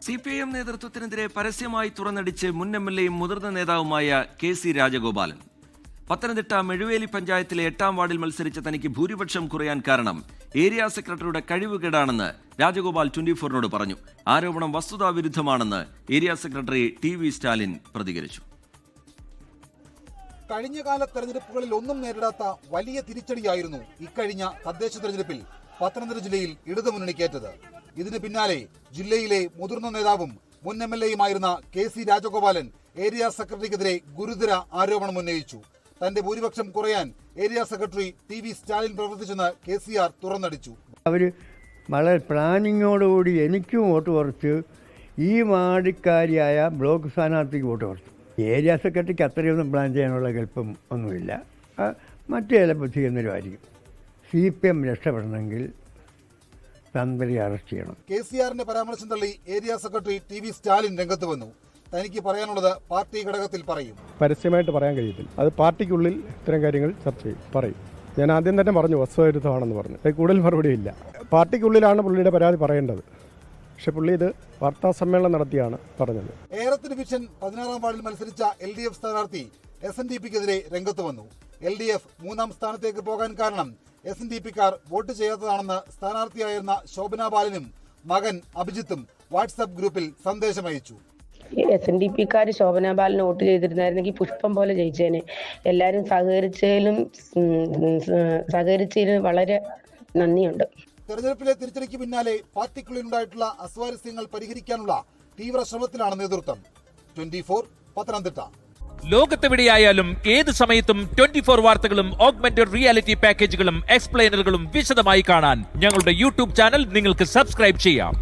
CPIM നേതൃത്വത്തിനെതിരെ പരസ്യമായി തുറന്നടിച്ച് മുൻ എംഎൽഎയും മുതിർന്ന നേതാവുമായ KC രാജഗോപാലൻ. പത്തനംതിട്ട മെഴുവേലി പഞ്ചായത്തിലെ 8ാം വാർഡിൽ മത്സരിച്ച തനിക്ക് ഭൂരിപക്ഷം കുറയാൻ കാരണം ഏരിയ സെക്രട്ടറിയുടെ കഴിവുകേടാണെന്ന് രാജഗോപാൽ 24-നോട് പറഞ്ഞു. ആരോപണം വസ്തുതാവിരുദ്ധമാണെന്ന് ഏരിയ സെക്രട്ടറി TV സ്റ്റാലിൻ പ്രതികരിച്ചു. കഴിഞ്ഞകാല തെരഞ്ഞെടുപ്പുകളിൽ ഒന്നും നേരിടാത്ത വലിയ തിരിച്ചടിയായിരുന്നു ഇക്കഴിഞ്ഞ തദ്ദേശ തെരഞ്ഞെടുപ്പിൽ പത്തനംതിട്ട ജില്ലയിൽ ഇടതുമുന്നണിക്കേറ്റത്. ഇതിന് പിന്നാലെ ജില്ലയിലെ മുതിർന്ന നേതാവും മുൻ എംഎൽഎയുമായിരുന്ന KC രാജഗോപാലൻ ഏരിയ സെക്രട്ടറിക്കെതിരെ ഗുരുതര ആരോപണം ഉന്നയിച്ചു. തന്റെ ഭൂരിപക്ഷം കുറയാൻ ഏരിയ സെക്രട്ടറി TV സ്റ്റാലിൻ പ്രവർത്തിച്ചെന്ന് KCR തുറന്നടിച്ചു. അവര് വളരെ പ്ലാനിങ്ങോടുകൂടി എനിക്കും വോട്ട് കുറച്ച്, ഈ വാർഡിക്കാരിയായ ബ്ലോക്ക് സ്ഥാനാർത്ഥിക്ക് വോട്ട് കുറച്ചു. ഏരിയ സെക്രട്ടറിക്ക് അത്രയൊന്നും പ്ലാൻ ചെയ്യാനുള്ള കെൽപ്പം ഒന്നുമില്ല. മറ്റു ചില ബുദ്ധിയെന്നൊരുമായിരിക്കും. CPM രക്ഷപ്പെടണമെങ്കിൽ തന്ത്രി അറസ്റ്റ് ചെയ്യണം. KCRന്റെ പരാമർശം തള്ളി ഏരിയ സെക്രട്ടറി TV സ്റ്റാലിൻ രംഗത്ത് വന്നു. തനിക്ക് പറയാനുള്ളത് പാർട്ടി ഘടകത്തിൽ പറയും. പരസ്യമായിട്ട് പറയാൻ കഴിയത്തില്ല. അത് പാർട്ടിക്കുള്ളിൽ ഇത്തരം കാര്യങ്ങൾ ചർച്ച ചെയ്യും, പറയും. ഞാൻ ആദ്യം തന്നെ പറഞ്ഞു വസ്തുവിരുദ്ധമാണെന്ന് പറഞ്ഞു. അത് കൂടുതൽ മറുപടിയില്ല. പാർട്ടിക്കുള്ളിലാണ് പുള്ളിയുടെ പരാതി പറയേണ്ടത്. പക്ഷെ പുള്ളി ഇത് വാർത്താ സമ്മേളനം നടത്തിയാണ് പറഞ്ഞത്. ഏറത്ത് ഡിവിഷൻ 16ാം വാർഡിൽ മത്സരിച്ച LDF സ്ഥാനാർത്ഥി SNDPക്കെതിരെ രംഗത്ത് വന്നു. LDF 3ാം സ്ഥാനത്തേക്ക് പോകാൻ കാരണം SNDPക്കാർ വോട്ട് ചെയ്യാത്തതാണെന്ന് സ്ഥാനാർത്ഥിയായിരുന്ന ശോഭന ബാലനും മകൻ അഭിജിത്തും വാട്സാപ്പ് ഗ്രൂപ്പിൽ സന്ദേശമയച്ചു. SNDPക്കാർ ശോഭന ബാലന് വോട്ട് ചെയ്തിരുന്നായിരുന്നെങ്കിൽ പുഷ്പം പോലെ ജയിച്ചേനെ. എല്ലാവരും സഹകരിച്ചതിന് വളരെ നന്ദിയുണ്ട്. തെരഞ്ഞെടുപ്പിലെ തിരിച്ചടിക്ക് പിന്നാലെ പാർട്ടിക്കുള്ളിലുണ്ടായിട്ടുള്ള അസ്വാരസ്യങ്ങൾ പരിഹരിക്കാനുള്ള തീവ്ര ശ്രമത്തിലാണ് നേതൃത്വം. 24 പത്തനംതിട്ട. ലോകത്തെവിടെയായാലും ഏത് സമയത്തും 24 വാർത്തകളും ഓഗ്മെന്റഡ് റിയാലിറ്റി പാക്കേജുകളും എക്സ്പ്ലെയിനറുകളും വിശദമായി കാണാൻ ഞങ്ങളുടെ YouTube ചാനൽ നിങ്ങൾക്ക് സബ്സ്ക്രൈബ് ചെയ്യാം.